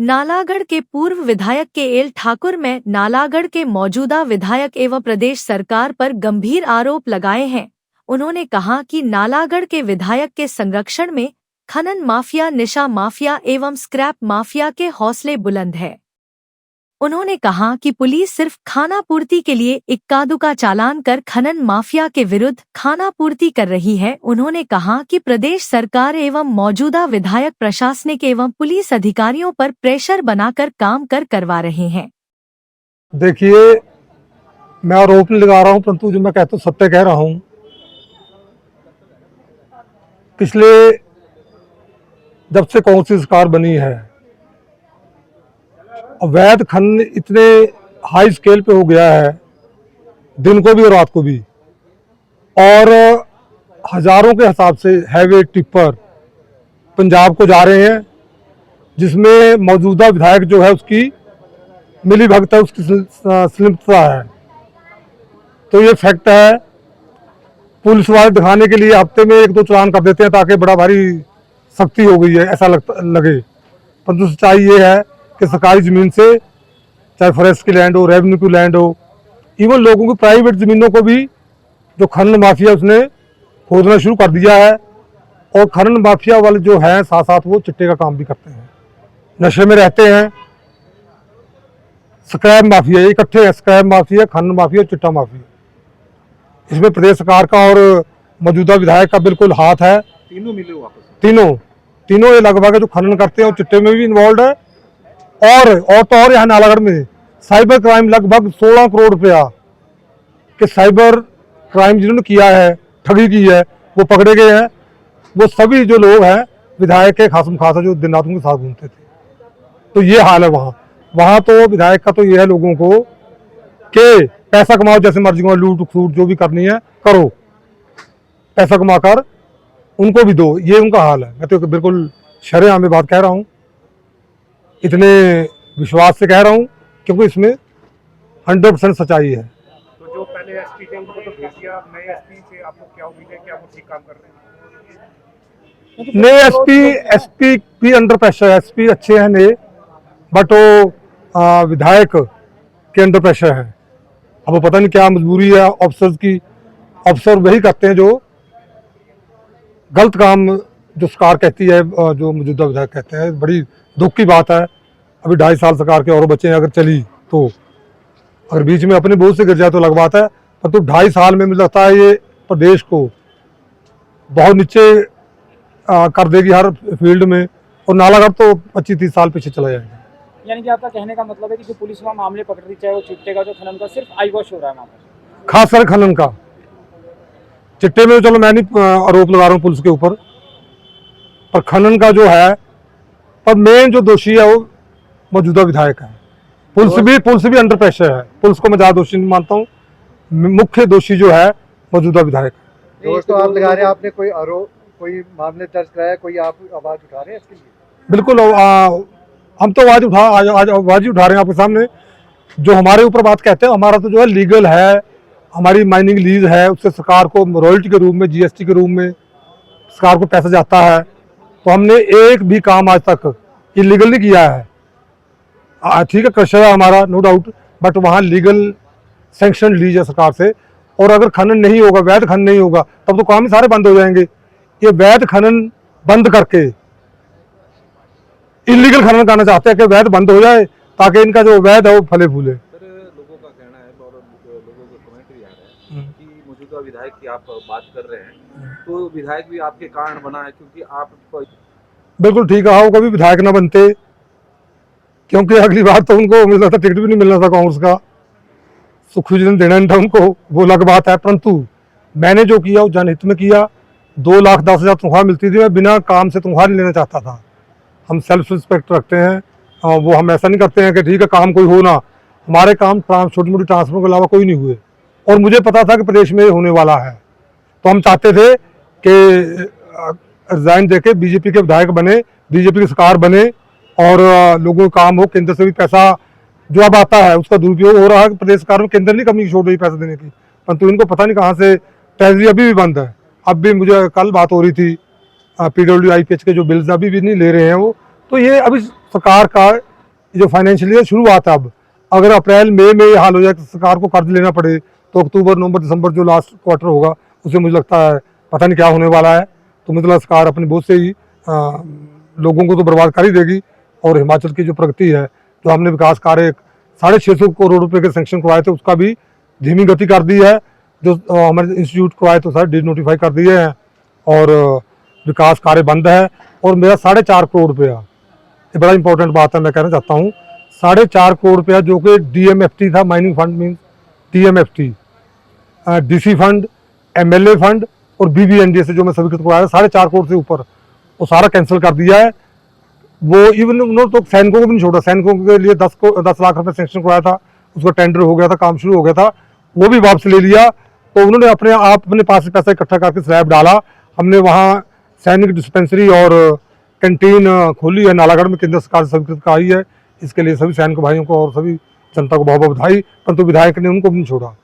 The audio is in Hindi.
नालागढ़ के पूर्व विधायक के एल ठाकुर में नालागढ़ के मौजूदा विधायक एवं प्रदेश सरकार पर गंभीर आरोप लगाए हैं। उन्होंने कहा कि नालागढ़ के विधायक के संरक्षण में खनन माफिया, निशा माफिया एवं स्क्रैप माफिया के हौसले बुलंद है। उन्होंने कहा कि पुलिस सिर्फ खानापूर्ति के लिए इक्का-दुक्का चालान कर खनन माफिया के विरुद्ध खानापूर्ति कर रही है। उन्होंने कहा कि प्रदेश सरकार एवं मौजूदा विधायक प्रशासनिक एवं पुलिस अधिकारियों पर प्रेशर बनाकर काम करवा रहे हैं। देखिए, मैं आरोप नहीं लगा रहा हूं, परंतु जो मैं कहता हूं सत्य कह रहा हूं। पिछले जब से कांग्रेस की सरकार बनी है, अवैध खनन इतने हाई स्केल पे हो गया है, दिन को भी और रात को भी, और हजारों के हिसाब से हैवी टिप्पर पंजाब को जा रहे हैं, जिसमें मौजूदा विधायक जो है उसकी मिली भगत है, उसकी संलिप्तता है। तो ये फैक्ट है। पुलिस वाले दिखाने के लिए हफ्ते में 1-2 चालान कर देते हैं ताकि बड़ा भारी सख्ती हो गई है ऐसा लगे, परंतु सच्चाई ये है कि सरकारी ज़मीन से, चाहे फॉरेस्ट की लैंड हो, रेवेन्यू की लैंड हो, इवन लोगों की प्राइवेट ज़मीनों को भी जो खनन माफिया उसने खोदना शुरू कर दिया है। और खनन माफिया वाले जो हैं साथ साथ वो चिट्टे का काम भी करते हैं, नशे में रहते हैं। स्क्रैप माफिया इकट्ठे हैं, स्क्रैप माफिया, खनन माफिया, चिट्टा माफिया। इसमें प्रदेश सरकार का और मौजूदा विधायक का बिल्कुल हाथ है। तीनों मिले वापस, तीनों ये लगभग जो खनन करते हैं और चिट्टे में भी इन्वॉल्व है। और यहाँ नालागढ़ में साइबर क्राइम लगभग 16 करोड़ रुपया के साइबर क्राइम जिन्होंने किया है, ठगी की है, वो पकड़े गए हैं। वो सभी जो लोग हैं विधायक के खासम खास है, जो दिन रात उनके साथ घूमते थे। तो ये हाल है वहाँ तो विधायक का तो ये है लोगों को कि पैसा कमाओ, जैसे मर्जी कमाओ, लूट खसूट जो भी करनी है करो, पैसा कमाकर उनको भी दो, ये उनका हाल है। मैं तो बिल्कुल शरेआम में बात कह रहा हूँ, इतने विश्वास से कह रहा हूँ, क्योंकि इसमें 100% सच्चाई है। तो जो पहले एसपी थे उनको तो भेज दिया, नए एसपी से आपको क्या उम्मीद है कि वो ठीक काम कर रहे हैं? नए एसपी भी अंडर प्रेशर है। एसपी अच्छे हैं नए, बट वो विधायक के अंडर प्रेशर है। अब वो पता नहीं क्या मजबूरी है ऑफिसर्स की। ऑफिसर वही करते हैं जो गलत काम, जो सरकार कहती है, जो मौजूदा विधायक कहते हैं। बड़ी दुख की बात है। अभी 2.5 साल सरकार के और बच्चे अगर चली तो, अगर बीच में अपने बोझ से गिर जाए तो अलग बात है, परंतु 2.5 साल में मुझे लगता है ये प्रदेश को बहुत नीचे कर देगी हर फील्ड में, और नालागढ़ तो 25-30 साल पीछे चला जाएगा। यानी कि आपका कहने का मतलब है कि जो पुलिस वहाँ मामले पकड़ रही, चाहे वो चिट्टे का, जो खनन का, सिर्फ आई वॉश हो रहा है वहाँ पर, खासकर खनन का। चिट्टे में चलो मैं नहीं आरोप लगा रहा हूँ पुलिस के ऊपर, पर खनन का जो है, पर मेन जो दोषी है वो मौजूदा विधायक है। पुलिस भी अंडर प्रेशर है। पुलिस को मैं ज़्यादा दोषी नहीं मानता हूँ, मुख्य दोषी जो है मौजूदा विधायक है। दोस्तों, आप लगा रहे हैं, आपने कोई आरोप, कोई मामले दर्ज कराया, कोई आप आवाज़ उठा रहे हैं इसके लिए? बिल्कुल, हम तो आवाज़ उठा रहे हैं आपके सामने। जो हमारे ऊपर बात कहते हैं, हमारा तो जो है लीगल है, हमारी माइनिंग लीज है, उससे सरकार को रॉयल्टी के रूप में, जीएसटी के रूप में सरकार को पैसा जाता है। तो हमने एक भी काम आज तक इलीगल नहीं किया है। ठीक है, क्रशर है हमारा, नो डाउट, बट वहाँ लीगल सैंक्शन लीज है सरकार से। और अगर खनन नहीं होगा, वैध खनन नहीं होगा, तब तो काम ही सारे बंद हो जाएंगे। ये वैध खनन बंद करके इलीगल खनन करना चाहते हैं कि वैध बंद हो जाए, ताकि इनका जो वैध है वो फले फूले। सर, लोगों का कहना है और लोगों के कमेंट भी आ रहे हैं कि मौजूदा विधायक की आप बात कर रहे हैं, तो विधायक भी आपके कारण बना है, क्योंकि आप बिल्कुल ठीक है, वो कभी विधायक ना बनते, क्योंकि अगली बार तो उनको मुझे लगता टिकट भी नहीं मिलना था कांग्रेस का, सुखविजन देना नहीं था उनको, वो अलग बात है। परंतु मैंने जो किया वो जनहित में किया। 2,10,000 तनख्वाह मिलती थी, मैं बिना काम से तनख्वाह नहीं लेना चाहता था। हम सेल्फ रिस्पेक्ट रखते हैं, वो हम ऐसा नहीं करते हैं कि ठीक है काम कोई हो ना। हमारे काम छोटी मोटी ट्रांसफर के अलावा कोई नहीं हुए, और मुझे पता था कि प्रदेश में होने वाला है। तो हम चाहते थे कि रिजाइन देके बीजेपी के विधायक बने, बीजेपी की सरकार बने, और लोगों का काम हो। केंद्र से भी पैसा जो अब आता है उसका दुरुपयोग हो रहा है। प्रदेश सरकार में केंद्र नहीं कमी छोड़ रही पैसा देने की, परंतु इनको पता नहीं कहाँ से ट्रेजरी अभी भी बंद है। अब भी मुझे कल बात हो रही थी, PWIPH के जो बिल्स अभी भी नहीं ले रहे हैं वो। तो ये अभी सरकार का ये जो फाइनेंशियल ईयर शुरू हुआ था, अब अगर अप्रैल मई में ये हाल हो जाए कि सरकार को कर्ज लेना पड़े तो अक्टूबर नवंबर दिसंबर जो लास्ट क्वार्टर होगा उसमें मुझे लगता है पता नहीं क्या होने वाला है। तो मतलब सरकार अपनी बहुत से ही लोगों को तो बर्बाद कर ही देगी। और हिमाचल की जो प्रगति है, जो हमने विकास कार्य 650 करोड़ रुपए के सैंक्शन करवाए थे, उसका भी धीमी गति कर दी है। जो हमारे इंस्टीट्यूट करवाए तो सारे डिनोटिफाई कर दिए हैं और विकास कार्य बंद है। और मेरा 4.5 करोड़ रुपया, ये बड़ा इंपॉर्टेंट बात है, मैं कहना चाहता हूँ 4.5 करोड़ रुपया जो कि DMFT था, mining fund mean TMFT, DC fund, MLA fund और BBNDA से जो मैं स्वीकृत करवाया 4.5 करोड़ से ऊपर, वो सारा कैंसिल कर दिया है। वो इवन उन्होंने तो सैनिकों को भी नहीं छोड़ा। सैनिकों के लिए 10 लाख रुपए सैंक्शन करवाया था, उसका टेंडर हो गया था, काम शुरू हो गया था, वो भी वापस ले लिया। तो उन्होंने अपने पास से पैसा इकट्ठा करके स्लैब डाला। हमने वहाँ सैनिक डिस्पेंसरी और कैंटीन खोली है नालागढ़ में, केंद्र सरकार से स्वीकृत कराई है। इसके लिए सभी सैनिक भाइयों को और सभी जनता को बहुत बहुत बधाई, परंतु विधायक ने उनको भी नहीं छोड़ा।